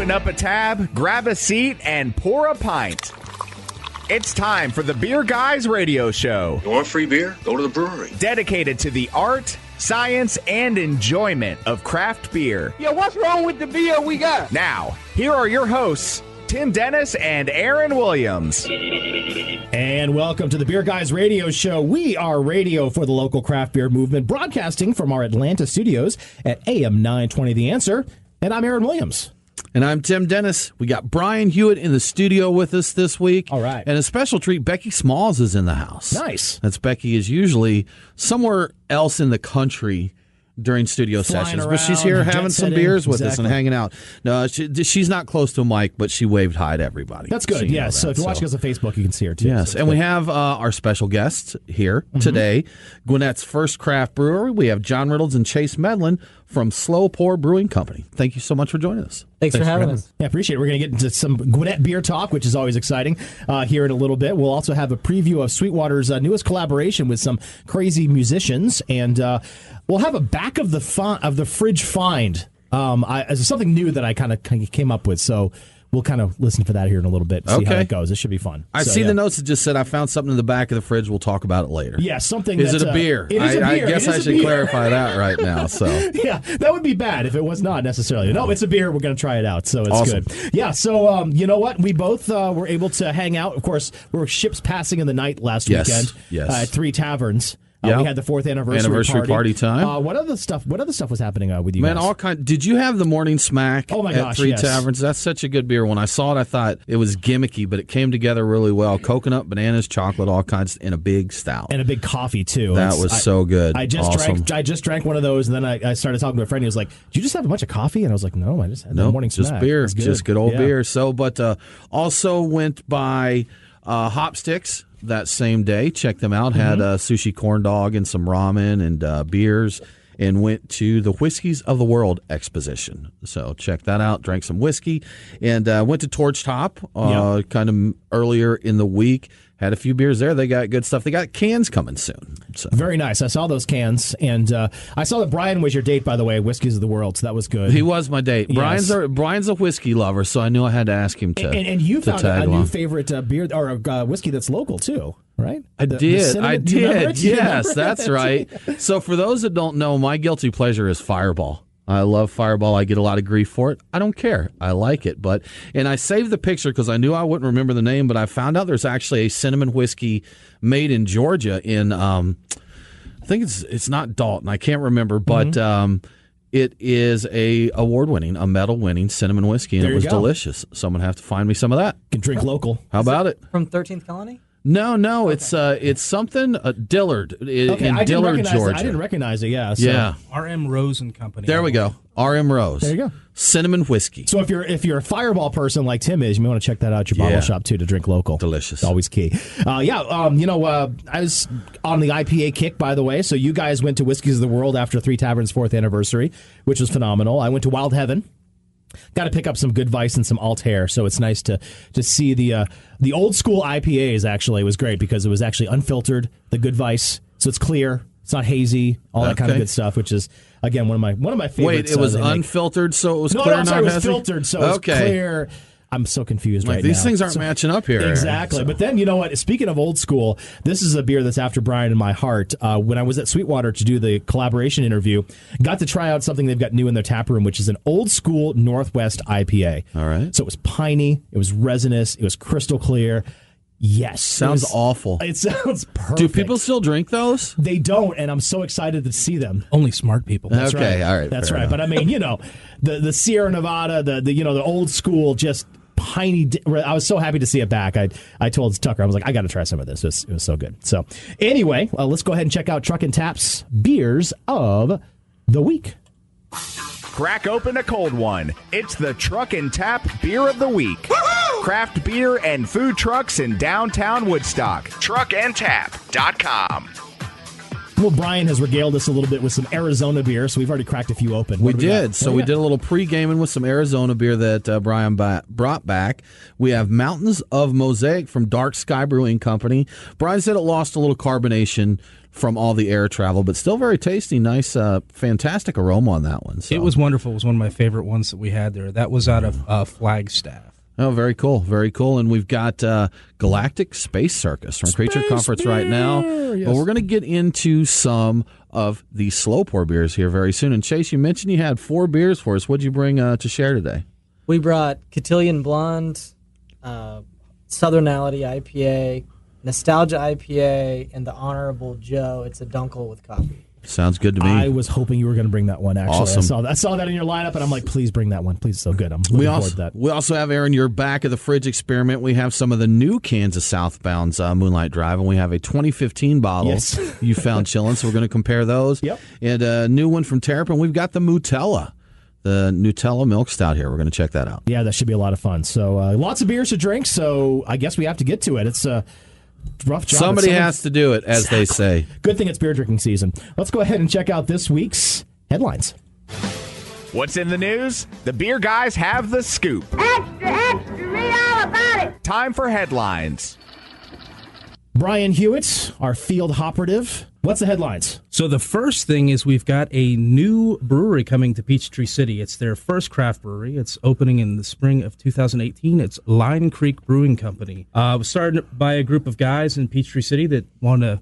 Open up a tab, grab a seat, and pour a pint. It's time for the Beer Guys Radio Show. You want free beer? Go to the brewery. Dedicated to the art, science, and enjoyment of craft beer. Yeah, what's wrong with the beer we got? Now, here are your hosts, Tim Dennis and Aaron Williams. And welcome to the Beer Guys Radio Show. We are radio for the local craft beer movement, broadcasting from our Atlanta studios at AM 920 The Answer. And I'm Aaron Williams. And I'm Tim Dennis. We got Brian Hewitt in the studio with us this week. All right. And a special treat, Becky Smalls is in the house. Nice. That's Becky is usually somewhere else in the country during studio sessions, but she's here having some beers with us and hanging out. No, she's not close to a mic, but she waved hi to everybody. That's good. Yes. So if you're watching us on Facebook, you can see her too. Yes, so and we have our special guests here today. Gwinnett's first craft brewery. We have John Reynolds and Chase Medlin from Slow Pour Brewing Company. Thank you so much for joining us. Thanks for having us. Yeah, appreciate it. We're going to get into some Gwinnett beer talk, which is always exciting, here in a little bit. We'll also have a preview of SweetWater's newest collaboration with some crazy musicians, and we'll have a back of the fridge find. It's something new that I kind of came up with, so we'll kind of listen for that here in a little bit. See how it goes. It should be fun. I see the notes that just said I found something in the back of the fridge. We'll talk about it later. Yeah, something. Is it a beer? It is a beer. I guess I should clarify that right now. So yeah, that would be bad if it was not necessarily. No, it's a beer. We're going to try it out, so it's awesome. Good. Yeah. So you know what? We both were able to hang out. Of course, we were ships passing in the night last weekend. Yes. At 3 taverns. Yep. We had the 4th anniversary party time. What other stuff was happening with you Man, guys? all kind. Did you have the Morning Smack at 3 yes. Taverns? That's such a good beer. When I saw it, I thought it was gimmicky, but it came together really well. Coconut, bananas, chocolate, all kinds, in a big stout. And a big coffee, too. That was so good. I just drank one of those, and then I started talking to a friend. He was like, "Did you just have a bunch of coffee?" And I was like, "No, I just had the Morning Smack." Just beer. Good. Just good old beer. So, but also went by Hop Sticks that same day. Check them out. Had a sushi corn dog and some ramen and beers, and went to the Whiskeys of the World exposition. So check that out. Drank some whiskey and went to Torch Top kind of earlier in the week. Had a few beers there. They got good stuff. They got cans coming soon. So. Very nice. I saw those cans, and I saw that Brian was your date, by the way, Whiskeys of the World, so that was good. He was my date. Yes. Brian's a whiskey lover, so I knew I had to ask him to. And you to found a new favorite beer or whiskey that's local too, right? I did. Yes, that's right. So for those that don't know, my guilty pleasure is Fireball. I love Fireball. I get a lot of grief for it. I don't care. I like it. And I saved the picture because I knew I wouldn't remember the name, but I found out there's actually a cinnamon whiskey made in Georgia in, I think it's not Dalton. I can't remember, but it is a medal-winning cinnamon whiskey, and it was delicious. So I'm going to have to find me some of that. You can drink local. How about it? From 13th Colony? No, okay. It's something Dillard in Dillard, Georgia. I didn't recognize it. Yeah, yeah. R.M. Rose and Company. There we go. R.M. Rose. There you go. Cinnamon whiskey. So if you're a Fireball person like Tim is, you may want to check that out at your bottle shop too to drink local. Delicious. Always key. I was on the IPA kick, by the way. So you guys went to Whiskeys of the World after 3 Taverns' 4th anniversary, which was phenomenal. I went to Wild Heaven. Got to pick up some Good Vice and some Altair, so it's nice to see the old school IPAs. Actually, it was great because it was actually unfiltered. The Good Vice, so it's clear, it's not hazy, all that kind of good stuff. Which is again one of my favorites. Wait, it was unfiltered, so it was clear. No, I'm sorry, it was filtered, so it's clear. I'm so confused right now. These things aren't matching up here. Exactly. So. But then, you know what? Speaking of old school, this is a beer that's after Brian in my heart. When I was at SweetWater to do the collaboration interview, got to try out something they've got new in their tap room, which is an old school Northwest IPA. All right. So it was piney, it was resinous, it was crystal clear. Yes. Sounds awful. It sounds perfect. Do people still drink those? They don't, and I'm so excited to see them. Only smart people. That's okay, right. All right. That's right. But I mean, the Sierra Nevada, the old school, just piney. I was so happy to see it back. I told Tucker, I was like, I got to try some of this. It was so good. So anyway, let's go ahead and check out Truck and Tap's beers of the week. Crack open a cold one. It's the Truck and Tap Beer of the Week. Woo-hoo! Craft beer and food trucks in downtown Woodstock. Truckandtap.com. Well, Brian has regaled us a little bit with some Arizona beer, so we've already cracked a few open. We did. So we did a little pre-gaming with some Arizona beer that Brian brought back. We have Mountains of Mosaic from Dark Sky Brewing Company. Brian said it lost a little carbonation from all the air travel, but still very tasty. Nice, fantastic aroma on that one. So. It was wonderful. It was one of my favorite ones that we had there. That was out of Flagstaff. Oh, very cool, very cool. And we've got Galactic Space Circus from Creature Comforts right now. Yes. Well, we're going to get into some of the slow pour beers here very soon. And Chase, you mentioned you had 4 beers for us. What did you bring to share today? We brought Cotillion Blonde, Southernality IPA, Nostalgia IPA, and the Honorable Joe. It's a Dunkel with coffee. Sounds good to me. I was hoping you were going to bring that one, actually. Awesome. I saw that in your lineup, and I'm like, please bring that one. Please, so good. I'm looking forward to that. We also have, Aaron, your back of the fridge experiment. We have some of the new cans of Southbound's Moonlight Drive, and we have a 2015 bottle you found chilling, so we're going to compare those. Yep. And a new one from Terrapin. We've got the Nutella Milk Stout here. We're going to check that out. Yeah, that should be a lot of fun. So lots of beers to drink, so I guess we have to get to it. It's rough job. Somebody has to do it, as they say. Good thing it's beer drinking season. Let's go ahead and check out this week's headlines. What's in the news? The beer guys have the scoop. Extra, extra, read all about it. Time for headlines. Brian Hewitt, our field operative. What's the headlines? So the first thing is we've got a new brewery coming to Peachtree City. It's their first craft brewery. It's opening in the spring of 2018. It's Line Creek Brewing Company. It was started by a group of guys in Peachtree City that want to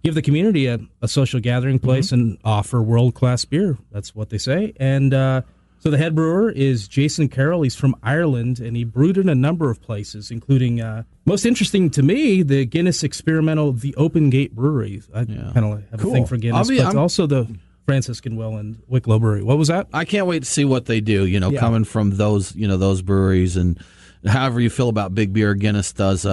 give the community a social gathering place and offer world-class beer. That's what they say. And so the head brewer is Jason Carroll. He's from Ireland, and he brewed in a number of places, including, most interesting to me, the Guinness Experimental, the Open Gate Brewery. I kind of have a thing for Guinness, but also the Franciscan Well and Wicklow Brewery. What was that? I can't wait to see what they do, coming from those, those breweries. And however you feel about big beer, Guinness does,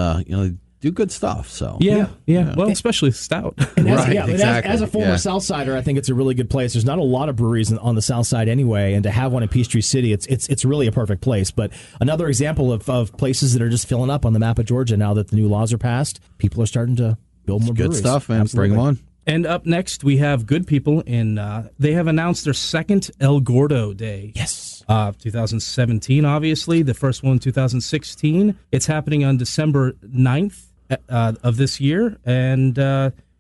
do good stuff. So yeah. Well, especially stout. As a former Southsider, I think it's a really good place. There's not a lot of breweries on the South Side anyway, and to have one in Peachtree City, it's really a perfect place. But another example of places that are just filling up on the map of Georgia now that the new laws are passed. People are starting to build more breweries. Good stuff, man. Absolutely. Bring them on. And up next, we have Good People in. They have announced their second El Gordo Day. Yes. 2017, obviously. The first one, 2016. It's happening on December 9th. Of this year, and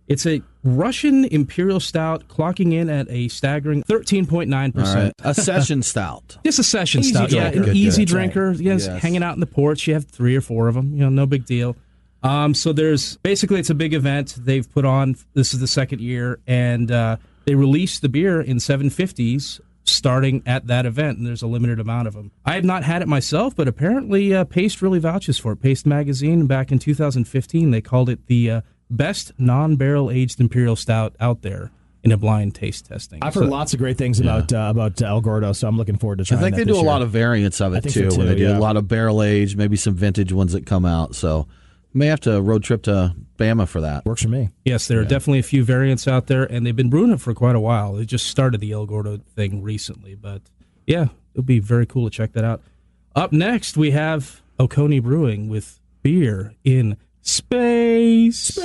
it's a Russian Imperial Stout clocking in at a staggering 13.9%. Right. A session stout. Just a session stout, drinker. An easy drinker. Yes, hanging out in the porch. You have 3 or 4 of them, no big deal. So there's, basically it's a big event they've put on. This is the second year, and they released the beer in 750s starting at that event, and there's a limited amount of them. I have not had it myself, but apparently Paste really vouches for it. Paste Magazine, back in 2015, they called it the best non-barrel aged Imperial Stout out there in a blind taste testing. I've heard lots of great things about El Gordo, so I'm looking forward to trying that. I think they do a lot of variants of it, too, where they do a lot of barrel aged, maybe some vintage ones that come out, so may have to road trip to Bama for that. Works for me. Yes, there are definitely a few variants out there, and they've been brewing it for quite a while. They just started the El Gordo thing recently, but yeah, it'll be very cool to check that out. Up next, we have Oconee Brewing with beer in space.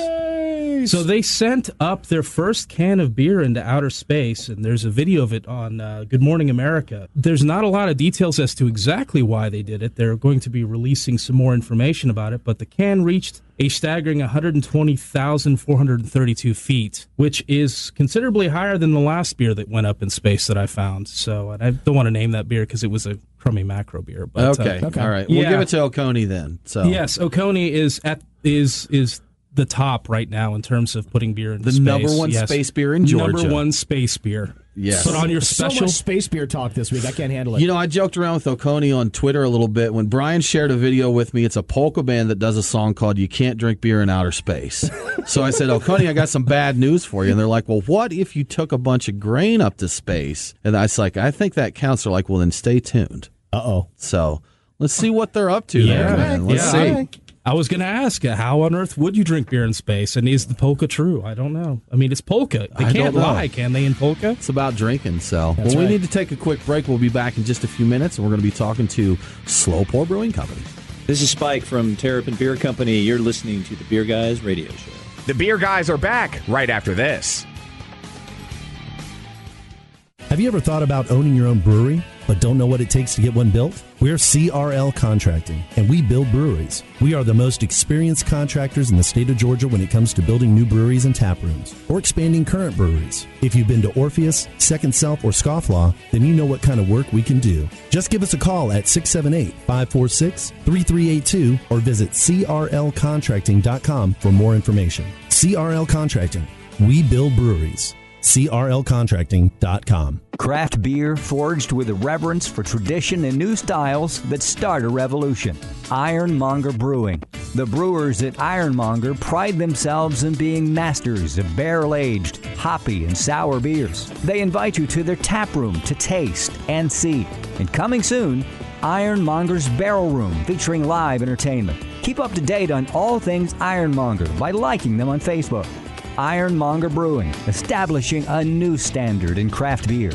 So they sent up their first can of beer into outer space, and there's a video of it on Good Morning America. There's not a lot of details as to exactly why they did it. They're going to be releasing some more information about it, but the can reached a staggering 120,432 feet, which is considerably higher than the last beer that went up in space that I found. So and I don't want to name that beer because it was a crummy macro beer. But, okay. All right. We'll give it to Oconee then. So yes, Oconee is the top right now in terms of putting beer in space. The number one space beer in Georgia. Number one space beer. Yes. Put on your special. So much space beer talk this week. I can't handle it. I joked around with Oconee on Twitter a little bit. When Brian shared a video with me, it's a polka band that does a song called You Can't Drink Beer in Outer Space. So I said, Oconee, I got some bad news for you. And they're like, well, what if you took a bunch of grain up to space? And I was like, I think that counts. They're like, well, then stay tuned. Uh-oh. So let's see what they're up to there, man. Let's see. I was going to ask, how on earth would you drink beer in space? And is the polka true? I don't know. I mean, it's polka. They can't lie, can they, in polka? It's about drinking, so. That's we right. need to take a quick break. We'll be back in just a few minutes, and we're going to be talking to Slow Pour Brewing Company. This is Spike from Terrapin Beer Company. You're listening to the Beer Guys Radio Show. The beer guys are back right after this. Have you ever thought about owning your own brewery, but don't know what it takes to get one built? We're CRL Contracting, and we build breweries. We are the most experienced contractors in the state of Georgia when it comes to building new breweries and tap rooms, or expanding current breweries. If you've been to Orpheus, Second Self, or Scofflaw, then you know what kind of work we can do. Just give us a call at 678-546-3382 or visit crlcontracting.com for more information. CRL Contracting. We build breweries. crlcontracting.com. Craft beer forged with a reverence for tradition and new styles that start a revolution. Ironmonger Brewing. The brewers at Ironmonger pride themselves in being masters of barrel-aged, hoppy, and sour beers. They invite you to their tap room to taste and see. And coming soon, Ironmonger's Barrel Room, featuring live entertainment. Keep up to date on all things Ironmonger by liking them on Facebook. Ironmonger Brewing, establishing a new standard in craft beer.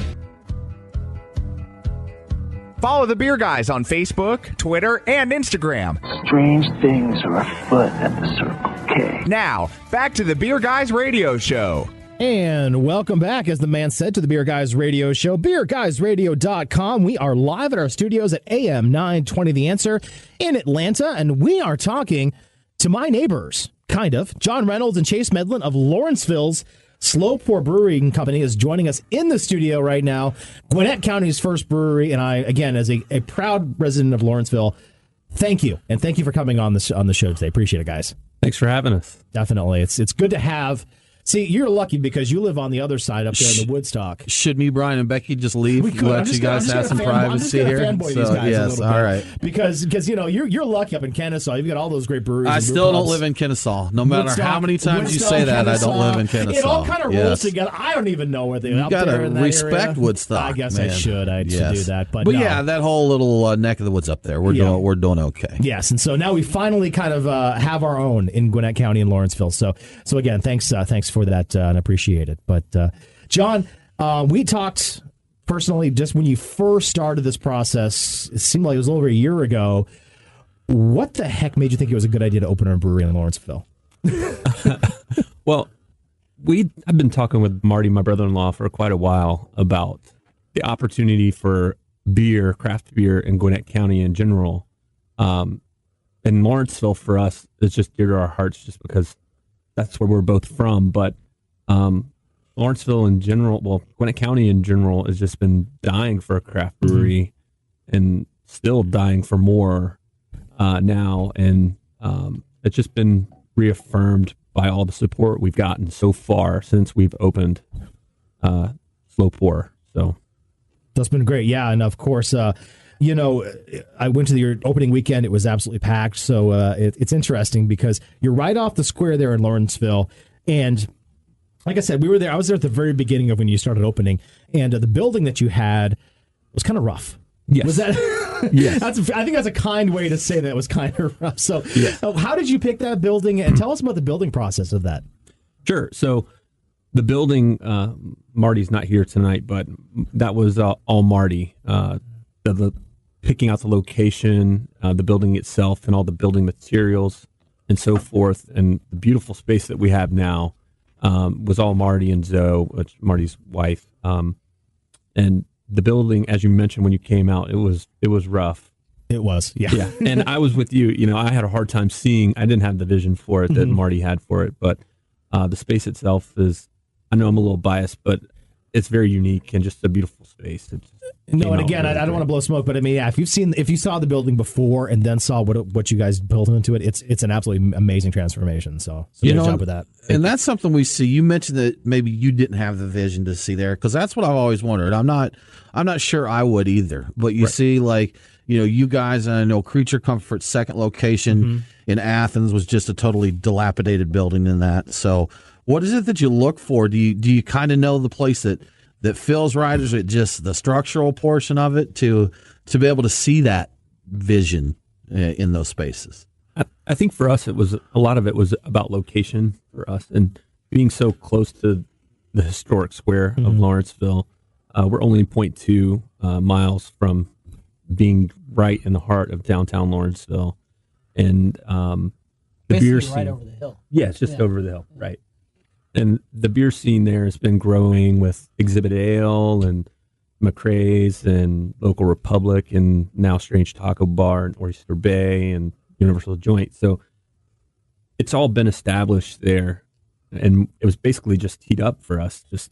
Follow the Beer Guys on Facebook, Twitter, and Instagram. Strange things are afoot at the Circle K. Now, back to the Beer Guys Radio Show. And welcome back, as the man said, to the Beer Guys Radio Show, beerguysradio.com. We are live at our studios at AM 920 The Answer in Atlanta, and we are talking to my neighbors. Kind of. John Reynolds and Chase Medlin of Lawrenceville's Slow Pour Brewing Company is joining us in the studio right now. Gwinnett County's first brewery, and I, again, as a proud resident of Lawrenceville, thank you. And thank you for coming on the show today. Appreciate it, guys. Thanks for having us. Definitely. It's good to have. See, you're lucky because you live on the other side up there in the Woodstock. Should me, Brian, and Becky just leave? Let you guys have some privacy here. Yes, all right. Because you know you're lucky up in Kennesaw. You've got all those great breweries. I still don't live in Kennesaw. No matter how many times you say that, I don't live in Kennesaw. It all kind of rolls together. I don't even know where they are. You got to respect Woodstock. I guess I should. I should do that. But yeah, that whole little neck of the woods up there, we're doing okay. Yes, and so now we finally kind of have our own in Gwinnett County and Lawrenceville. So again, thanks for that, and I appreciate it. But John, we talked personally just when you first started this process. It seemed like it was over a year ago. What the heck made you think it was a good idea to open a brewery in Lawrenceville? Well, I've been talking with Marty, my brother-in-law, for quite a while about the opportunity for beer, craft beer in Gwinnett County in general. And Lawrenceville for us is just dear to our hearts just because that's where we're both from. But Lawrenceville in general, well, Gwinnett County in general has just been dying for a craft brewery and still dying for more now. And it's just been reaffirmed by all the support we've gotten so far since we've opened Slow Pour. So that's been great. Yeah. And of course, I went to your opening weekend. It was absolutely packed. So it's interesting because you're right off the square there in Lawrenceville. And like I said, we were there. I was there at the very beginning of when you started opening. And the building that you had was kind of rough. Yes. Was that? Yes. I think that's a kind way to say that it was kind of rough. So how did you pick that building? And tell us about the building process of that. Sure. So the building, Marty's not here tonight, but that was all Marty. The picking out the location, the building itself, and all the building materials and so forth, and the beautiful space that we have now was all Marty and Zoe, which Marty's wife. And the building, as you mentioned when you came out, it was rough. It was, yeah. And I was with you. I had a hard time seeing. I didn't have the vision for it that Marty had for it, but the space itself is. I know I'm a little biased, but it's very unique and just a beautiful space. No, and again, I don't want to blow smoke, but I mean, if you saw the building before and then saw what you guys built into it, it's an absolutely amazing transformation. So good job with that. And that's something we see. You mentioned that maybe you didn't have the vision to see there, because that's what I've always wondered. I'm not sure I would either. But you see, like, you guys, and I know Creature Comfort's second location in Athens was just a totally dilapidated building in that. So what is it that you look for? Do you kind of know the place that feels right? Is it just the structural portion of it to be able to see that vision in those spaces? I think for us, a lot of it was about location for us and being so close to the historic square of Lawrenceville. We're only 0.2 miles from being right in the heart of downtown Lawrenceville, and the beer scene right over the hill. Yeah, it's just over the hill, right. And the beer scene there has been growing with Exhibit Ale and McRae's and Local Republic and now Strange Taco Bar and Oyster Bay and Universal Joint. So it's all been established there. And it was basically just teed up for us, just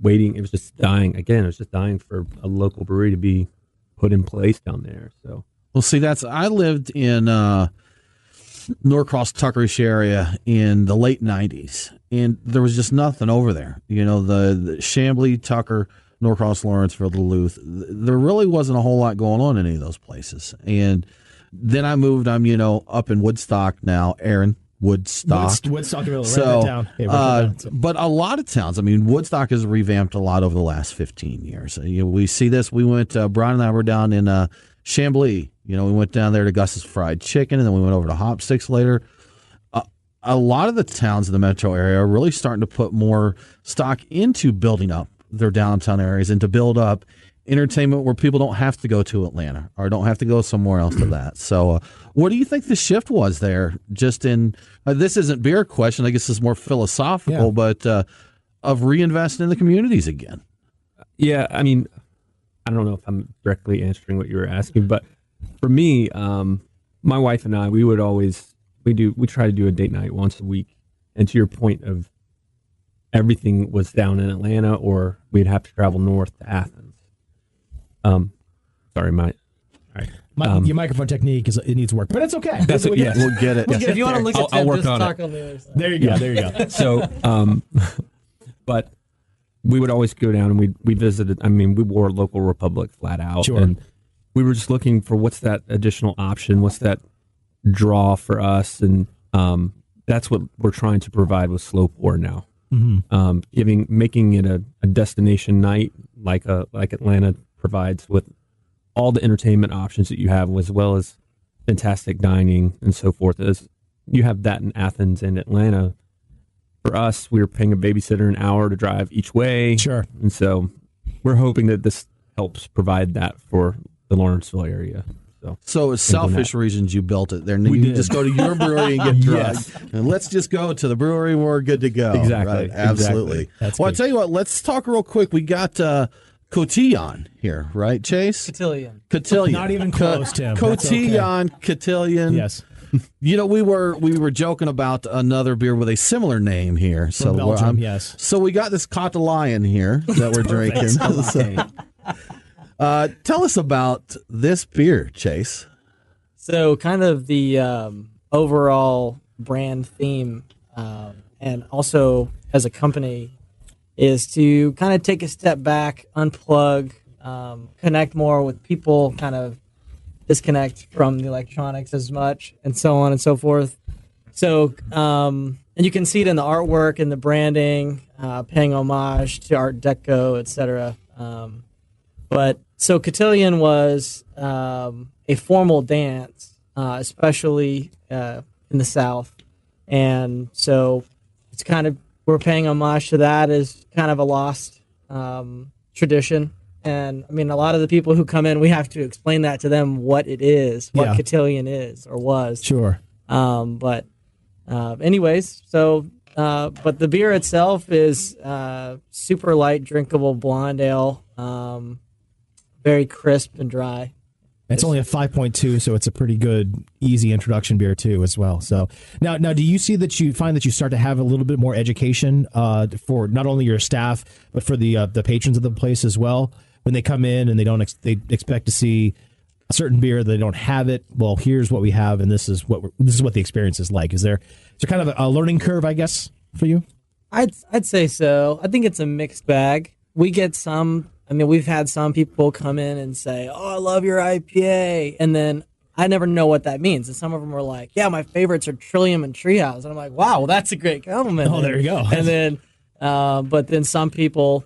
waiting. It was just dying. Again, it was just dying for a local brewery to be put in place down there. So, well, see, I lived in Norcross, Tuckerish area in the late 90s, and there was just nothing over there. You know, the Chamblee, Tucker, Norcross, Lawrenceville, Duluth, there really wasn't a whole lot going on in any of those places. And then I moved, I'm up in Woodstock now, Aaron. Woodstock. Woodstockville, so, down. Yeah, but a lot of towns, I mean, Woodstock has revamped a lot over the last 15 years. We see this. We went, Brian and I were down in Chamblee. We went down there to Gus's Fried Chicken, and then we went over to Hop Sticks later. A lot of the towns in the metro area are really starting to put more stock into building up their downtown areas and to build up entertainment where people don't have to go to Atlanta or don't have to go somewhere else to that. So what do you think the shift was there just in this isn't beer question, I guess it's more philosophical, but of reinvesting in the communities again? Yeah, I mean, I don't know if I'm directly answering what you were asking, but for me, my wife and I, we try to do a date night once a week. And to your point of everything was down in Atlanta or we'd have to travel north to Athens. Sorry, your microphone technique it needs work, but it's okay. That's what, yes. We'll get it. If you want to look at I'll work just on talk it. on the other side. There you go. There you go. So, but we would always go down and we visited. I mean, we wore Local Republic flat out, sure. And we were just looking for what's that additional option, what's that draw for us, and that's what we're trying to provide with Slow Pour now. Mm-hmm. Making it a destination night like Atlanta provides with all the entertainment options that you have, as well as fantastic dining and so forth. As you have that in Athens and Atlanta. For us, we were paying a babysitter an hour to drive each way. Sure. And so we're hoping that this helps provide that for the Lawrenceville area. So it's selfish reasons you built it there. You can just go to your brewery and get drugged. Yes. And let's just go to the brewery and we're good to go. Exactly. Right? Absolutely. Exactly. I'll tell you what, let's talk real quick. We got Cotillon here, right, Chase? Cotillion. Not even close, Tim. Cotillon, okay. Cotillion. Yes. We were joking about another beer with a similar name here. From Belgium, yes. So we got this Cotillion here that we're drinking. Tell us about this beer, Chase. So kind of the overall brand theme and also as a company is to kind of take a step back, unplug, connect more with people, kind of disconnect from the electronics as much, and so on and so forth. So, and you can see it in the artwork and the branding, paying homage to Art Deco, etc. But so Cotillion was a formal dance, especially in the South, and so it's kind of we're paying homage to that as kind of a lost tradition. And I mean, a lot of the people who come in, we have to explain that to them what it is, what Cotillion is or was. Sure. Anyways, so but the beer itself is super light, drinkable blonde ale, very crisp and dry. It's only a 5.2, so it's a pretty good, easy introduction beer too, as well. So now, do you see that you find that you start to have a little bit more education for not only your staff but for the patrons of the place as well? When they come in and they expect to see a certain beer, they don't have it. Well, here's what we have, and this is what the experience is like. Is there kind of a learning curve, I guess, for you? I'd say so. I think it's a mixed bag. We get some. I mean, we've had some people come in and say, "Oh, I love your IPA," and then I never know what that means. And some of them are like, "Yeah, my favorites are Trillium and Treehouse," and I'm like, "Wow, well, that's a great compliment." Oh, there you go. And then, but then some people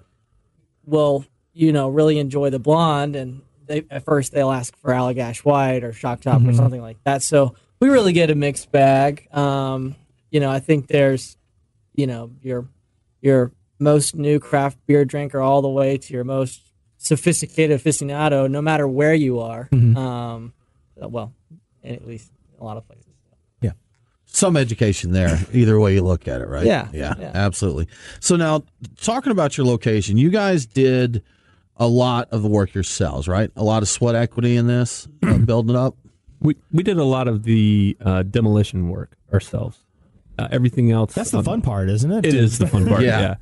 will, really enjoy the blonde, and at first they'll ask for Allagash White or Shock Top or something like that. So we really get a mixed bag. I think there's, your most new craft beer drinker all the way to your most sophisticated aficionado, no matter where you are. Well, at least a lot of places. Yeah. Some education there, either way you look at it, right? Yeah. Absolutely. So now, talking about your location, you guys did a lot of the work yourselves, right? A lot of sweat equity in this, building it up. We did a lot of the demolition work ourselves. Everything else. That's the fun part, isn't it? It is the fun part. Yeah.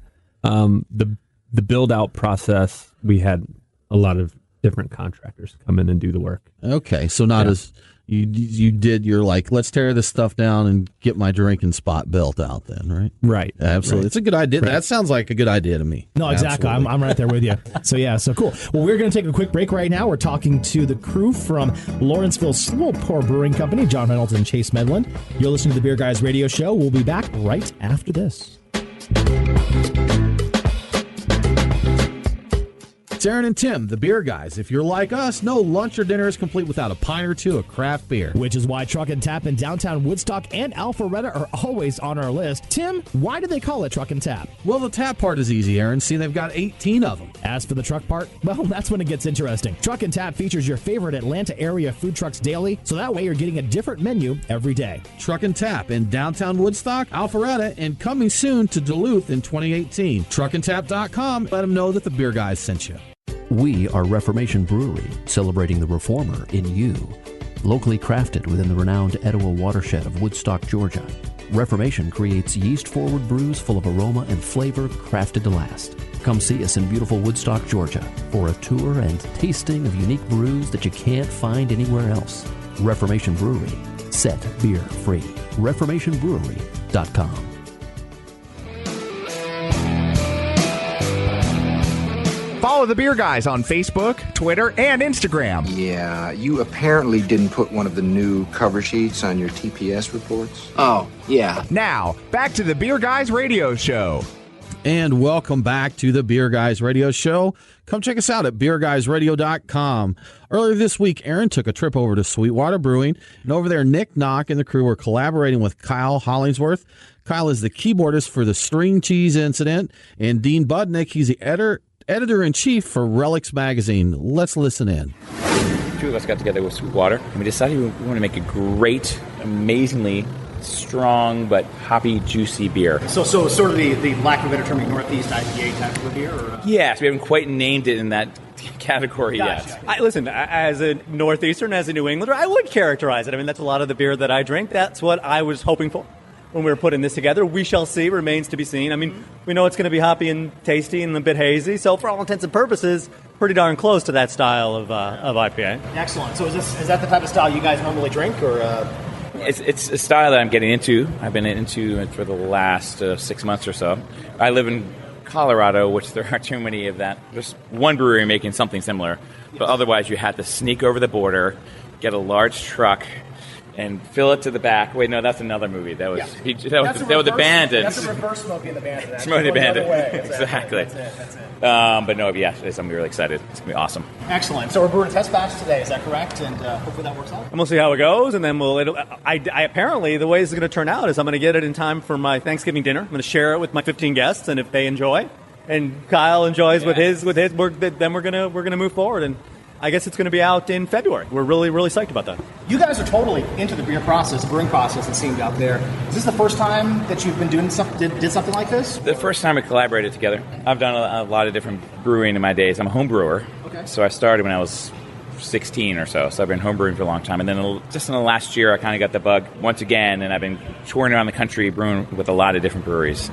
The build out process, we had a lot of different contractors come in and do the work. Okay, so not as you did. You're like, let's tear this stuff down and get my drinking spot built out. Then, right? Right. Absolutely. Right. It's a good idea. Right. That sounds like a good idea to me. No, exactly. I'm right there with you. So cool. Well, we're going to take a quick break right now. We're talking to the crew from Lawrenceville Square Brewing Company, John Reynolds and Chase Medlin. You're listening to the Beer Guys Radio Show. We'll be back right after this. It's Aaron and Tim, the Beer Guys. If you're like us, no lunch or dinner is complete without a pint or two of craft beer. Which is why Truck and Tap in downtown Woodstock and Alpharetta are always on our list. Tim, why do they call it Truck and Tap? Well, the tap part is easy, Aaron. See, they've got 18 of them. As for the truck part, well, that's when it gets interesting. Truck and Tap features your favorite Atlanta area food trucks daily, so that way you're getting a different menu every day. Truck and Tap in downtown Woodstock, Alpharetta, and coming soon to Duluth in 2018. Truckandtap.com. Let them know that the Beer Guys sent you. We are Reformation Brewery, celebrating the reformer in you. Locally crafted within the renowned Etowah watershed of Woodstock, Georgia, Reformation creates yeast-forward brews full of aroma and flavor crafted to last. Come see us in beautiful Woodstock, Georgia, for a tour and tasting of unique brews that you can't find anywhere else. Reformation Brewery, set beer free. ReformationBrewery.com. Follow the Beer Guys on Facebook, Twitter, and Instagram. Yeah, you apparently didn't put one of the new cover sheets on your TPS reports. Oh, yeah. Now, back to the Beer Guys Radio Show. And welcome back to the Beer Guys Radio Show. Come check us out at beerguysradio.com. Earlier this week, Aaron took a trip over to SweetWater Brewing, and over there, Nick Knock and the crew were collaborating with Kyle Hollingsworth. Kyle is the keyboardist for the String Cheese Incident, and Dean Budnick, he's the editor-in-chief for Relix magazine. Let's listen in. Two of us got together with SweetWater, and we decided we want to make a great, amazingly strong but hoppy, juicy beer. So sort of the lack of a better term, Northeast IPA type of a beer? Or, Yes, we haven't quite named it in that category yet. Listen, as a Northeastern, as a New Englander, I would characterize it. I mean, that's a lot of the beer that I drink. That's what I was hoping for when we were putting this together. We shall see. Remains to be seen. I mean, we know it's going to be hoppy and tasty and a bit hazy. So for all intents and purposes, pretty darn close to that style of IPA. Excellent. So is that the type of style you guys normally drink, or? It's a style that I'm getting into. I've been into it for the last 6 months or so. I live in Colorado, which there aren't too many of that. There's one brewery making something similar, but otherwise you had to sneak over the border, get a large truck, and fill it to the back. Wait, no, that's another movie. That was the Bandits. That's a reverse Smokey and the Bandit. Smokey and the Bandit. Exactly. That's it. But no, yeah, I'm really excited. It's going to be awesome. Excellent. So we're brewing test batch today, is that correct? And hopefully that works out. And we'll see how it goes, and then I apparently, the way this is going to turn out is I'm going to get it in time for my Thanksgiving dinner. I'm going to share it with my 15 guests, and if they enjoy, and Kyle enjoys with his work, then we're going to move forward. And I guess it's going to be out in February. We're really, really psyched about that. You guys are totally into the brewing process, it seemed out there. Is this the first time that you've been doing did something like this? The first time we collaborated together. I've done a lot of different brewing in my days. I'm a home brewer. Okay. So I started when I was 16 or so. So I've been home brewing for a long time. And then just in the last year, I kind of got the bug once again, and I've been touring around the country brewing with a lot of different breweries.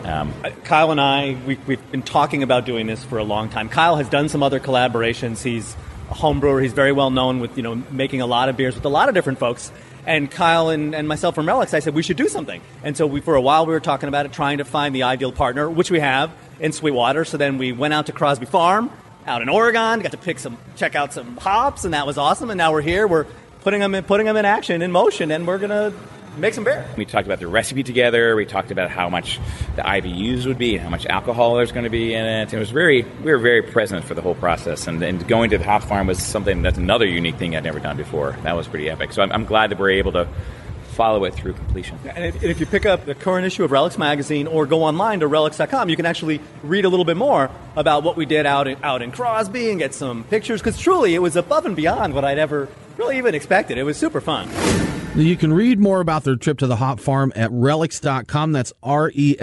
Kyle and I, we've been talking about doing this for a long time. Kyle has done some other collaborations. He's a home brewer. He's very well known with, making a lot of beers with a lot of different folks. And Kyle and myself from Relix, I said we should do something. And so for a while we were talking about it, trying to find the ideal partner, which we have in SweetWater. So then we went out to Crosby Farm out in Oregon, got to check out some hops, and that was awesome. And now we're here. We're putting them in action, in motion, and we're going to make some beer. We talked about the recipe together. We talked about how much the IBUs would be and how much alcohol there's going to be in it. We were very present for the whole process. And going to the hop farm was that's another unique thing I'd never done before. That was pretty epic. So I'm glad that we're able to follow it through completion. And if you pick up the current issue of Relix magazine or go online to relix.com, you can actually read a little bit more about what we did out in Crosby and get some pictures, because truly it was above and beyond what I'd ever really even expected. It was super fun. You can read more about their trip to the hop farm at relix.com. That's RELIX.com.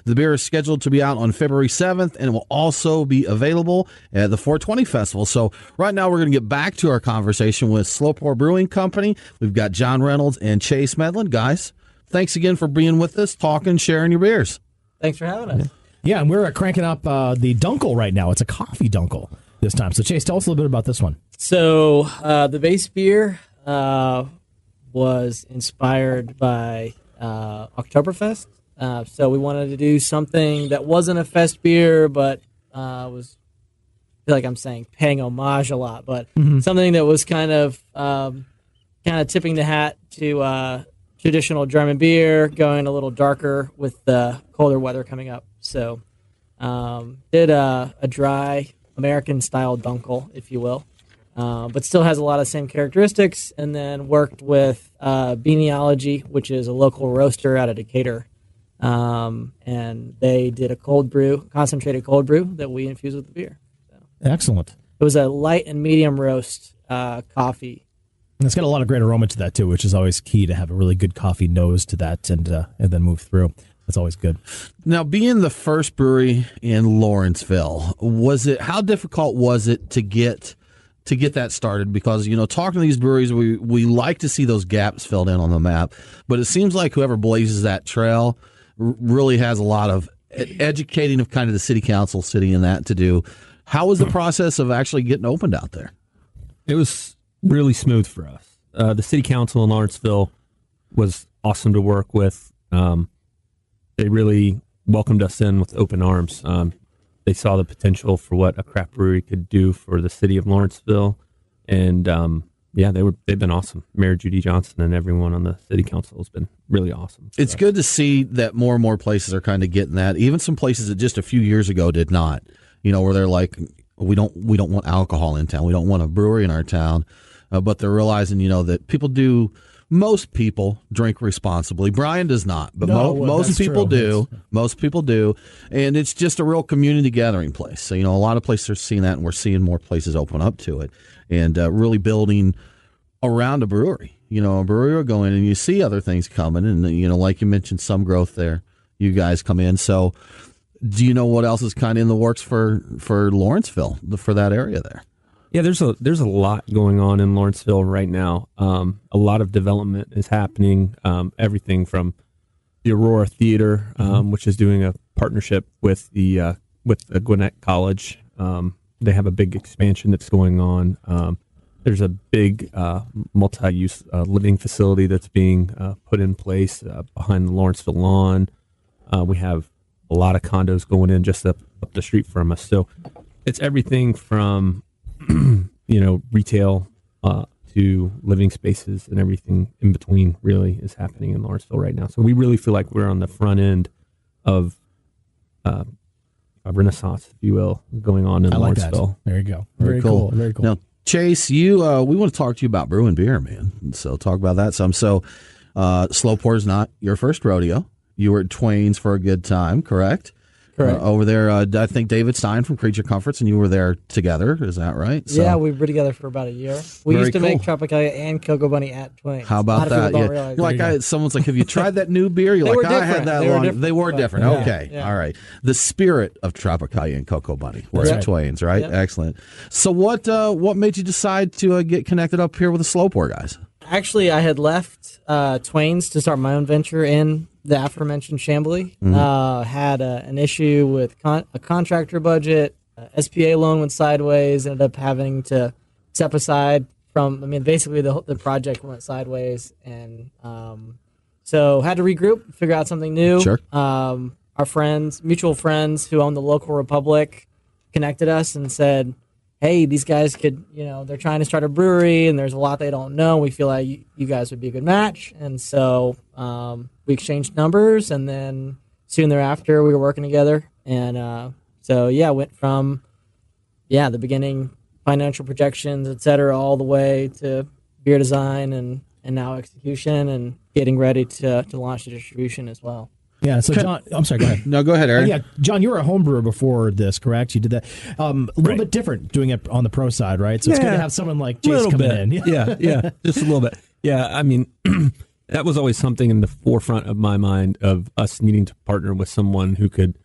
The beer is scheduled to be out on February 7th, and it will also be available at the 420 Festival. So right now we're going to get back to our conversation with SweetWater Brewing Company. We've got John Reynolds and Chase Medlin. Guys, thanks again for being with us, talking, sharing your beers. Thanks for having us. Yeah, and we're cranking up the Dunkel right now. It's a coffee Dunkel this time. So, Chase, tell us a little bit about this one. So, the base beer was inspired by Oktoberfest. So, we wanted to do something that wasn't a fest beer, but was, I feel like I'm saying paying homage a lot, but something that was kind of tipping the hat to traditional German beer, going a little darker with the colder weather coming up. So, did a dry American-style Dunkel, if you will, but still has a lot of the same characteristics, and then worked with Beanieology, which is a local roaster out of Decatur, and they did a concentrated cold brew that we infused with the beer. So, excellent. It was a light and medium roast coffee. And it's got a lot of great aroma to that, too, which is always key to have a really good coffee nose to that and then move through. That's always good. Now, being the first brewery in Lawrenceville, how difficult was it to get that started? Because, talking to these breweries, we like to see those gaps filled in on the map, but it seems like whoever blazes that trail really has a lot of educating of kind of the city council sitting in that to do. How was the process of actually getting opened out there? It was really smooth for us. The city council in Lawrenceville was awesome to work with. They really welcomed us in with open arms. They saw the potential for what a craft brewery could do for the city of Lawrenceville, and they've been awesome. Mayor Judy Johnson and everyone on the city council has been really awesome. It's good to see that more and more places are kind of getting that. Even some places that just a few years ago did not. Where they're like, we don't want alcohol in town. We don't want a brewery in our town. But they're realizing, that most people drink responsibly. Brian does not, but most people do. Most people do, and it's just a real community gathering place. So, a lot of places are seeing that, and we're seeing more places open up to it, and really building around a brewery. A brewery will go in, and you see other things coming, and like you mentioned, some growth there. You guys come in. So, do you know what else is kind of in the works for Lawrenceville, for that area there? Yeah, there's a lot going on in Lawrenceville right now. A lot of development is happening. Everything from the Aurora Theater, which is doing a partnership with the Gwinnett College. They have a big expansion that's going on. There's a big multi-use living facility that's being put in place behind the Lawrenceville lawn. We have a lot of condos going in just up the street from us. So it's everything from retail to living spaces, and everything in between really is happening in Lawrenceville right now. So we really feel like we're on the front end of a renaissance, if you will, going on in Lawrenceville. There you go. Very cool. Very cool. Now, Chase, we want to talk to you about brewing beer, man. So talk about that some. So SweetWater's not your first rodeo. You were at Twain's for a good time, correct? Correct. Over there, I think David Stein from Creature Comforts, and you were there together. Is that right? So, yeah, we were together for about a year. We used to make Tropicalia and Cocoa Bunny at Twain's. How about that? Yeah. Someone's like, have you tried that new beer? You're like, I had that long. They were different. Yeah. Okay. Yeah. All right. The spirit of Tropicalia and Cocoa Bunny was at Twain's, right? Yep. Excellent. So what made you decide to get connected up here with the SweetWater guys? Actually, I had left Twain's to start my own venture in the aforementioned Chambly. Had an issue with a contractor budget. SPA loan went sideways. Ended up having to step aside from. Basically the project went sideways, and so had to regroup, figure out something new. Sure. Our friends, mutual friends who own the local Republic, connected us and said, hey, these guys could, they're trying to start a brewery, and there's a lot they don't know. We feel like you guys would be a good match. And so we exchanged numbers, and then soon thereafter we were working together. And went from, the beginning, financial projections, et cetera, all the way to beer design and now execution and getting ready to launch the distribution as well. Yeah, so John, I'm sorry, go ahead. No, go ahead, Aaron. John, you were a home brewer before this, correct? You did that. A little bit different doing it on the pro side, right? So it's good to have someone like Chase coming in. Yeah, just a little bit. Yeah, I mean, that was always something in the forefront of my mind of us needing to partner with someone who could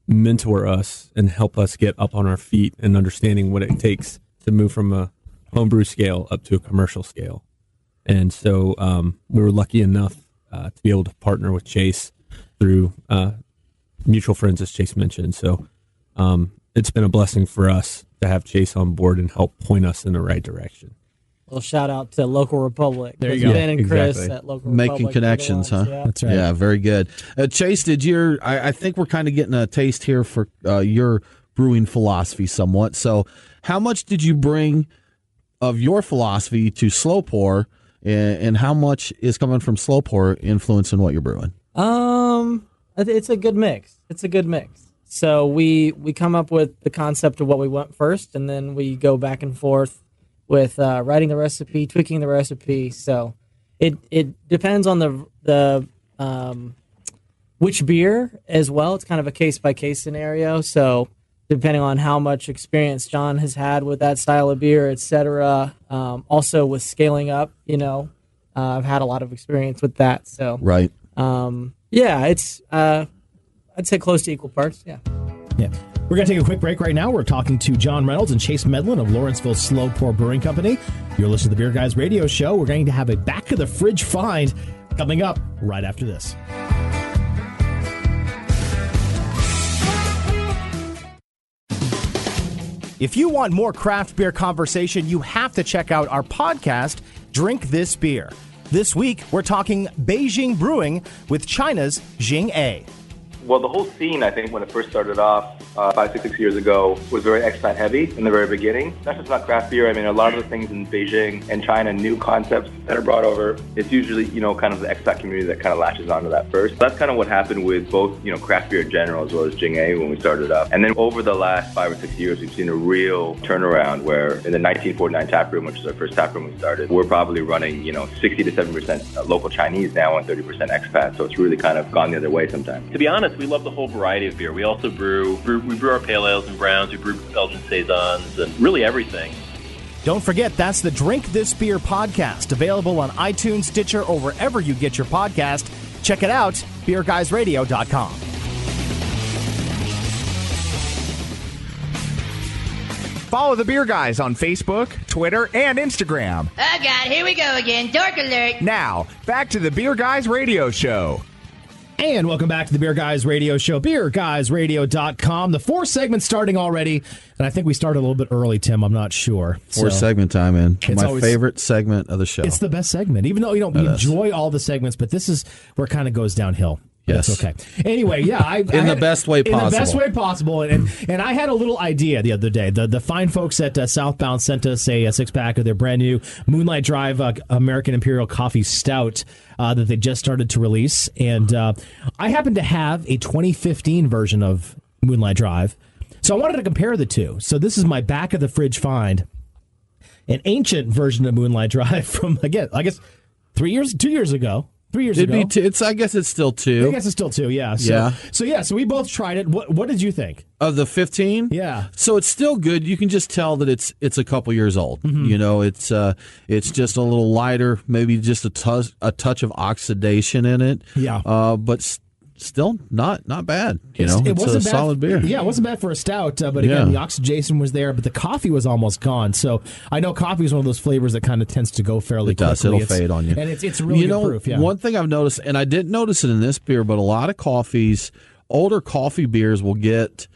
mentor us and help us get up on our feet and understanding what it takes to move from a homebrew scale up to a commercial scale. And so we were lucky enough to be able to partner with Chase through mutual friends, as Chase mentioned. So it's been a blessing for us to have Chase on board and help point us in the right direction. Well, shout out to Local Republic. There you go. Ben and Chris Exactly. at Local Making Republic. connections, huh? Yeah. That's right. Yeah, very good. Chase, I think we're kind of getting a taste here for your brewing philosophy somewhat. So how much did you bring of your philosophy to slow pour, and how much is coming from slow pour influencing what you're brewing? It's a good mix. So we come up with the concept of what we want first, and then we go back and forth with writing the recipe, tweaking the recipe. So it depends on the which beer as well. It's kind of a case by case scenario. So depending on how much experience John has had with that style of beer, etc. Also with scaling up, I've had a lot of experience with that. So right. It's I'd say close to equal parts. Yeah. We're going to take a quick break right now. We're talking to John Reynolds and Chase Medlin of Lawrenceville Slow Pour Brewing Company. You're listening to the Beer Guys Radio Show. We're going to have a back of the fridge find coming up right after this. If you want more craft beer conversation, you have to check out our podcast, Drink This Beer. This week, we're talking Beijing brewing with China's Jing A. Well, the whole scene, I think, when it first started off 5, 6 years ago, was very expat heavy in the very beginning. That's just not craft beer. I mean, a lot of the things in Beijing and China, new concepts that are brought over, it's usually, kind of the expat community that kind of latches onto that first. That's kind of what happened with both, craft beer in general as well as Jing A when we started up. And then over the last 5 or 6 years, we've seen a real turnaround where in the 1949 tap room, which is our first tap room we started, we're probably running, 60 to 70% local Chinese now and 30% expat. So it's really kind of gone the other way sometimes. To be honest, we love the whole variety of beer. We also brew our pale ales and browns. We brew Belgian saisons and really everything. Don't forget, that's the Drink This Beer podcast, available on iTunes, Stitcher, or wherever you get your podcast. Check it out, beerguysradio.com. Follow the Beer Guys on Facebook, Twitter, and Instagram. Oh, God, here we go again. Dork alert. Now, back to the Beer Guys Radio Show. And welcome back to the Beer Guys Radio Show, beerguysradio.com. The 4 segment starting already, and I think we started a little bit early, Tim. I'm not sure. 4 segment time in. My always, favorite segment of the show. It's the best segment, even though we enjoy all the segments, but this is where it kind of goes downhill. Yes. That's okay. Anyway, yeah. In the best way possible. In the best way possible. And I had a little idea the other day. The fine folks at Southbound sent us a 6-pack of their brand new Moonlight Drive American Imperial Coffee Stout that they just started to release. And I happen to have a 2015 version of Moonlight Drive. So I wanted to compare the two. So this is my back of the fridge find. An ancient version of Moonlight Drive from, again, I guess 2 years ago. 3 years ago. I guess it's still 2. I guess it's still 2, yeah. So we both tried it. What did you think? Of the 15? Yeah. So it's still good. You can just tell that it's a couple years old. Mm-hmm. It's just a little lighter, maybe just a touch of oxidation in it. Yeah. But still not bad. It's a solid beer. Yeah, it wasn't bad for a stout, but again, the oxidation was there, but the coffee was almost gone. So I know coffee is one of those flavors that kind of tends to go fairly quickly. It does. It'll fade on you. And it's really good proof. Yeah. One thing I've noticed, and I didn't notice it in this beer, but a lot of older coffee beers will get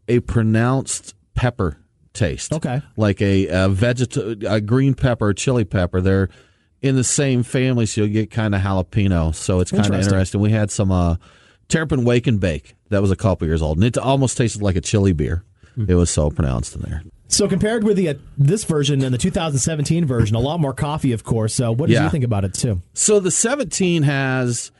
a pronounced pepper taste. Okay. Like a green pepper, chili pepper. They're in the same family, so you'll get kind of jalapeno. So it's kind of interesting. We had some Terrapin Wake and Bake. That was a couple years old, and it almost tasted like a chili beer. It was so pronounced in there. So compared with this version and the 2017 version, a lot more coffee, of course. What did you think about it, too? So the 17 has,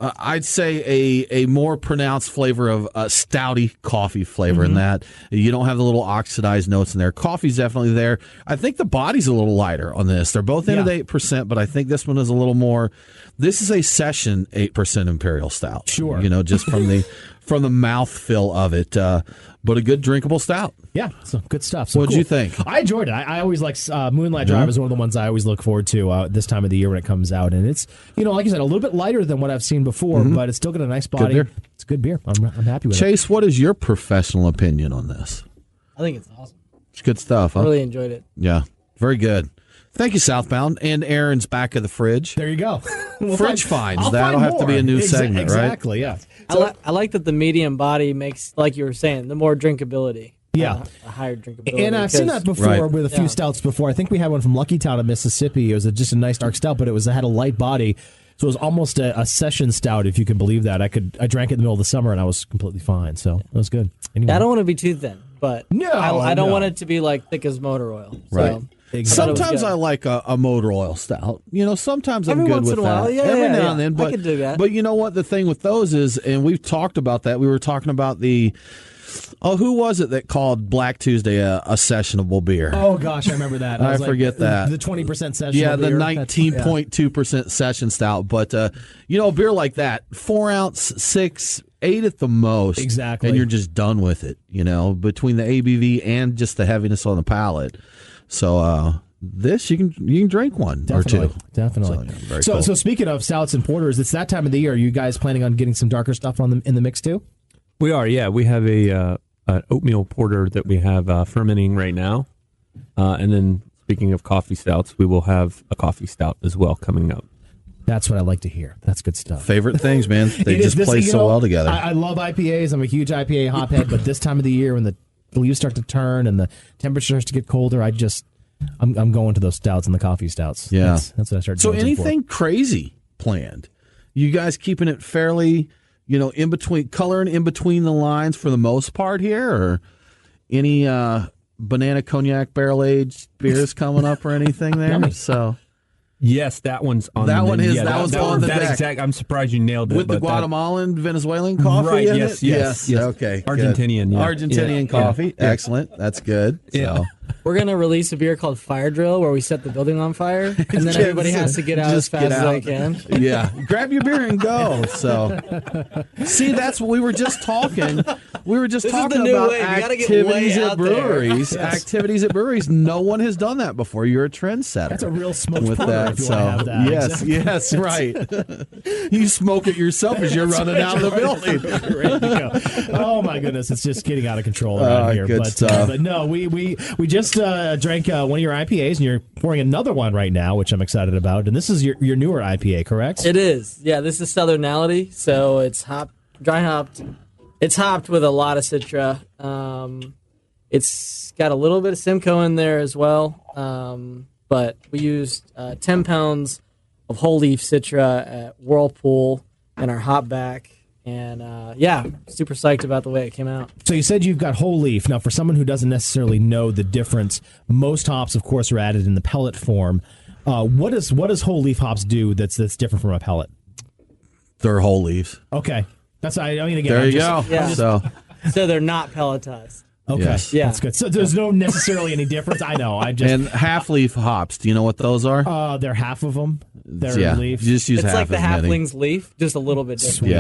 I'd say, a more pronounced flavor of stouty coffee flavor in that. You don't have the little oxidized notes in there. Coffee's definitely there. I think the body's a little lighter on this. They're both in at 8%, but I think this one is a little more. This is a session 8% Imperial Stout. Sure. Just from from the mouthfeel of it. But a good drinkable stout. Yeah, so good stuff. So what did you think? I enjoyed it. I always like Moonlight Drive is one of the ones I always look forward to this time of the year when it comes out. And it's, like you said, a little bit lighter than what I've seen before, but it's still got a nice body. It's a good beer. I'm happy with it. Chase, what is your professional opinion on this? I think it's awesome. It's good stuff, huh? I really enjoyed it. Yeah, very good. Thank you, Southbound. And Aaron's back of the fridge. There you go. Fridge finds. That'll have to be a new segment, right? Exactly, yeah. I like that the medium body makes, like you were saying, the more drinkability. Yeah. A higher drinkability. And I've seen that before with a few stouts before. I think we had one from Lucky Town in Mississippi. It was just a nice dark stout, but it had a light body. So it was almost a session stout, if you can believe that. I drank it in the middle of the summer, and I was completely fine. So it was good. Anyway. I don't want to be too thin, but I don't want it to be like thick as motor oil. So. Right. Exactly. Sometimes I like a motor oil stout. Sometimes I'm good with that. Every now and then. But, I could do that. But you know what? The thing with those is, and we've talked about that, we were talking about who was it that called Black Tuesday a sessionable beer? Oh, gosh, I remember that. I forget that. The 20% sessionable beer. Yeah, the 19.2% session stout. But, a beer like that, 4 ounce, 6, 8 at the most. Exactly. And you're just done with it, between the ABV and just the heaviness on the palate. So this you can drink one or two. Definitely. So, so speaking of stouts and porters, it's that time of the year. Are you guys planning on getting some darker stuff in the mix too? We are. Yeah, we have an oatmeal porter that we have fermenting right now, and then speaking of coffee stouts, we will have a coffee stout as well coming up. That's what I like to hear. That's good stuff. Favorite things, man. They just play so well together. I love IPAs. I'm a huge IPA hophead, but this time of the year when the leaves start to turn and the temperature starts to get colder, I'm going to those stouts and the coffee stouts. Yeah, that's what I started. So anything crazy planned? You guys keeping it fairly, in between, coloring in between the lines for the most part here, or any banana cognac barrel aged beers coming up or anything there? So. Yes, that one's on that the one is yeah, that one's on the deck. Exact. I'm surprised you nailed it. With the Guatemalan Venezuelan coffee, right? In Yes, it? yes. Okay, Argentinian, good. Argentinian coffee, excellent. That's good. Yeah. So. We're gonna release a beer called Fire Drill, where we set the building on fire, and then everybody has to get out as fast as they can. Yeah, grab your beer and go. So, see, that's what we were just talking. We were just talking about activities at breweries. Yes. Activities at breweries. No one has done that before. You're a trendsetter. That's a real smoke with porter that. if you So, want to have that. yes, Exactly. yes, right. You smoke it yourself as you're running out of the building. Ready to go. Oh my goodness, it's just getting out of control around here. Good stuff. But no, we just drank one of your IPAs, and you're pouring another one right now, which I'm excited about. And this is your newer IPA, correct? It is. Yeah, this is Southernality, so it's dry hopped. It's hopped with a lot of Citra. It's got a little bit of Simcoe in there as well, but we used 10 pounds of whole leaf Citra at Whirlpool in our hop back. And super psyched about the way it came out. So you said you've got whole leaf. Now, for someone who doesn't necessarily know the difference, most hops, of course, are added in the pellet form. What does whole leaf hops do that's different from a pellet? They're whole leaves. Okay, again. There you go. Yeah. So they're not pelletized. Okay, yes. Yeah, that's good. So there's no necessarily any difference. I know. And half leaf hops. Do you know what those are? They're half of them. They're leaves. You just use it's half like the as many. halfling's leaf, just a little bit different.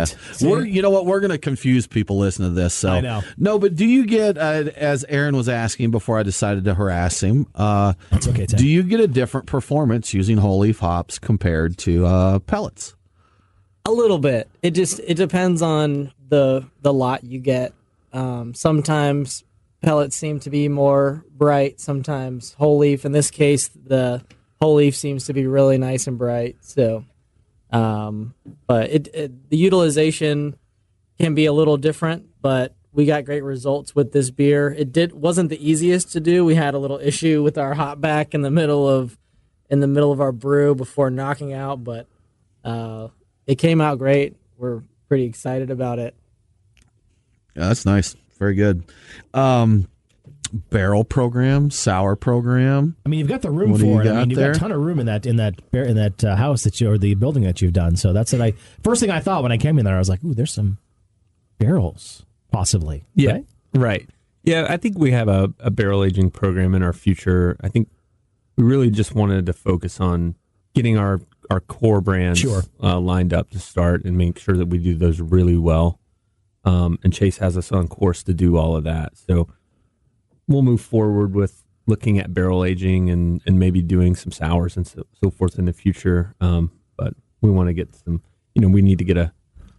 Yeah. You know what? We're going to confuse people listening to this. So I know. No, but do you get, as Aaron was asking before I decided to harass him, that's okay, Ted. Do you get a different performance using whole leaf hops compared to pellets? A little bit. It depends on the lot you get. Sometimes pellets seem to be more bright. Sometimes whole leaf. In this case, the whole leaf seems to be really nice and bright. So, but the utilization can be a little different. But we got great results with this beer. It wasn't the easiest to do. We had a little issue with our hop back in the middle of our brew before knocking out, but it came out great. We're pretty excited about it. Yeah, that's nice. Very good. Barrel program, sour program. I mean, you've got the room for it. I mean, you've got a ton of room in that house or the building that you've done. So that's what first thing I thought when I came in there. I was like, ooh, there's some barrels possibly. Yeah, right. Yeah, I think we have a barrel aging program in our future. I think we really just wanted to focus on getting our core brands lined up to start and make sure that we do those really well. and Chase has us on course to do all of that. So we'll move forward with looking at barrel aging and maybe doing some sours and so forth in the future. But we want to get some, we need to get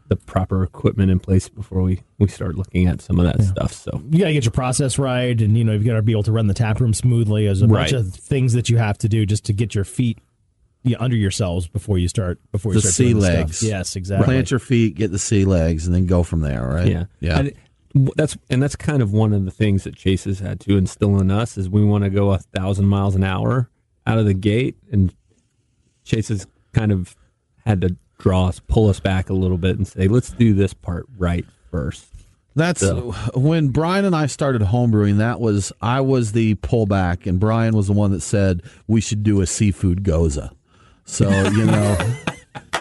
the proper equipment in place before we start looking at some of that stuff. So you got to get your process right, and you've got to be able to run the tap room smoothly. There's a bunch of things that you have to do just to get your feet under yourselves before you start. The sea legs. Stuff. Yes, exactly. Plant your feet, get the sea legs, and then go from there. Right? Yeah. And that's kind of one of the things that Chase has had to instill in us is we want to go 1,000 miles an hour out of the gate, and Chase has kind of had to pull us back a little bit and say, let's do this part right first. That's when Brian and I started homebrewing. I was the pullback, and Brian was the one that said we should do a seafood goza. So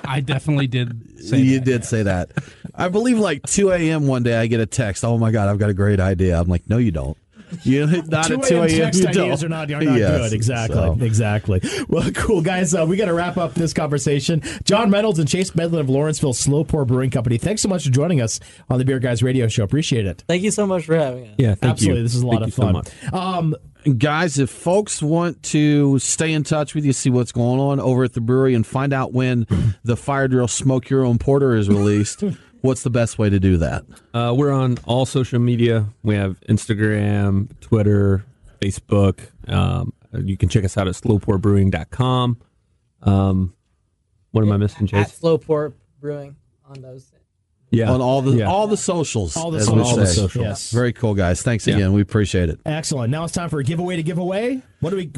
I definitely did say you did say that. I believe 2 a.m. one day I get a text. Oh my God, I've got a great idea. I'm like, no, you don't. Not at 2 a.m. Text ideas are not good. Exactly. Well, cool, guys. We got to wrap up this conversation. John Reynolds and Chase Medlin of Lawrenceville Slow Pour Brewing Company. Thanks so much for joining us on the Beer Guys Radio Show. Appreciate it. Thank you so much for having us. Yeah, absolutely. This is a lot of fun. So guys, if folks want to stay in touch with you, see what's going on over at the brewery, and find out when the Fire Drill Smoke Your Own Porter is released, what's the best way to do that? We're on all social media. We have Instagram, Twitter, Facebook. You can check us out at slowpourbrewing.com. What am I missing, Chase? At Slow Pour Brewing on those. Yeah, on all the socials. All the socials. Yes. Very cool, guys. Thanks again. We appreciate it. Excellent. Now it's time for a giveaway to give away.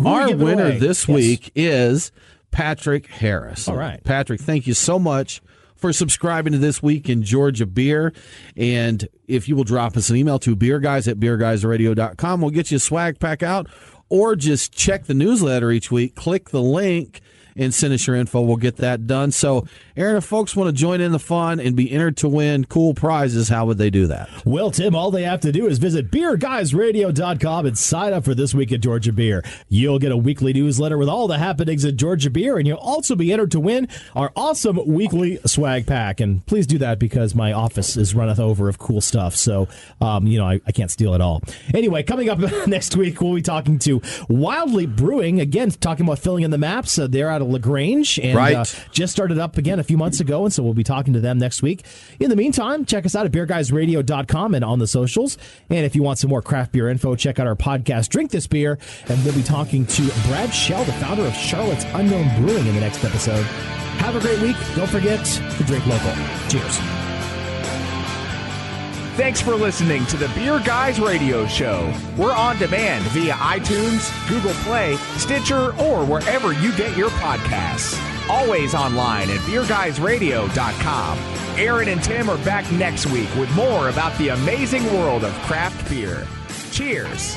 Our winner this week is Patrick Harris. All right. Patrick, thank you so much for subscribing to This Week in Georgia Beer. And if you will drop us an email to beerguys@beerguysradio.com, we'll get you a swag pack out, or just check the newsletter each week, click the link, and send us your info. We'll get that done. So, Aaron, if folks want to join in the fun and be entered to win cool prizes, how would they do that? Well, Tim, all they have to do is visit beerguysradio.com and sign up for This Week at Georgia Beer. You'll get a weekly newsletter with all the happenings at Georgia Beer, and you'll also be entered to win our awesome weekly swag pack. And please do that because my office is runneth over of cool stuff. So, I can't steal it all. Anyway, coming up next week, we'll be talking to Wildly Brewing. Again, talking about filling in the maps. They're out of LaGrange and just started up again a few months ago, and so we'll be talking to them next week. In the meantime, check us out at beerguysradio.com and on the socials. And if you want some more craft beer info, check out our podcast, Drink This Beer, and we'll be talking to Brad Shell, the founder of Charlotte's Unknown Brewing, in the next episode. Have a great week. Don't forget to drink local. Cheers. Thanks for listening to the Beer Guys Radio Show. We're on demand via iTunes, Google Play, Stitcher, or wherever you get your podcasts. Always online at beerguysradio.com. Aaron and Tim are back next week with more about the amazing world of craft beer. Cheers.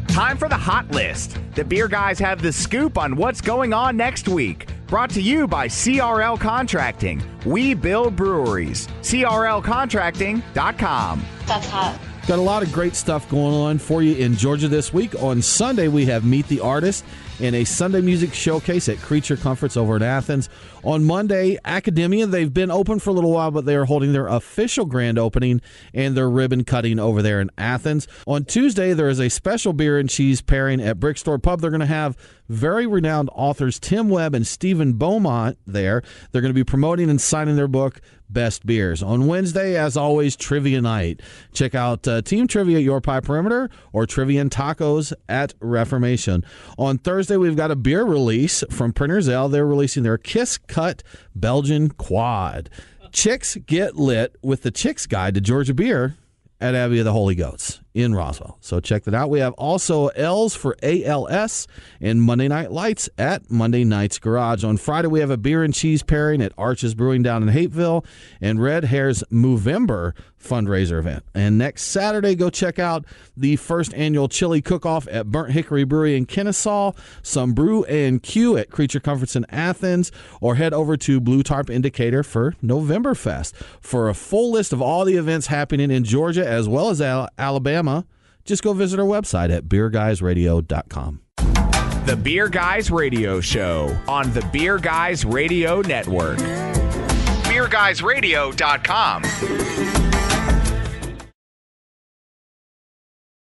Time for the Hot List. The Beer Guys have the scoop on what's going on next week. Brought to you by CRL Contracting. We build breweries. CRLcontracting.com. That's hot. Got a lot of great stuff going on for you in Georgia this week. On Sunday, we have Meet the Artist and a Sunday music showcase at Creature Comforts over in Athens. On Monday, Academia, they've been open for a little while, but they are holding their official grand opening and their ribbon cutting over there in Athens. On Tuesday, there is a special beer and cheese pairing at Brickstore Pub. They're going to have very renowned authors Tim Webb and Stephen Beaumont there. They're going to be promoting and signing their book, Best Beers. On Wednesday, as always, Trivia Night. Check out Team Trivia at Your Pie Perimeter or Trivia and Tacos at Reformation. On Thursday, we've got a beer release from Printer's Ale. They're releasing their Kiss Cut Belgian Quad. Chicks get lit with the Chicks Guide to Georgia Beer at Abbey of the Holy Goats in Roswell. So check that out. We have also L's for ALS and Monday Night Lights at Monday Night's Garage. On Friday, we have a beer and cheese pairing at Arches Brewing down in Hapeville and Red Hair's Movember fundraiser event. And next Saturday, go check out the first annual chili cook-off at Burnt Hickory Brewery in Kennesaw, some Brew and Q at Creature Comforts in Athens, or head over to Blue Tarp Indicator for Novemberfest. For a full list of all the events happening in Georgia as well as Alabama, just go visit our website at beerguysradio.com. The Beer Guys Radio Show on the Beer Guys Radio Network. BeerGuysRadio.com.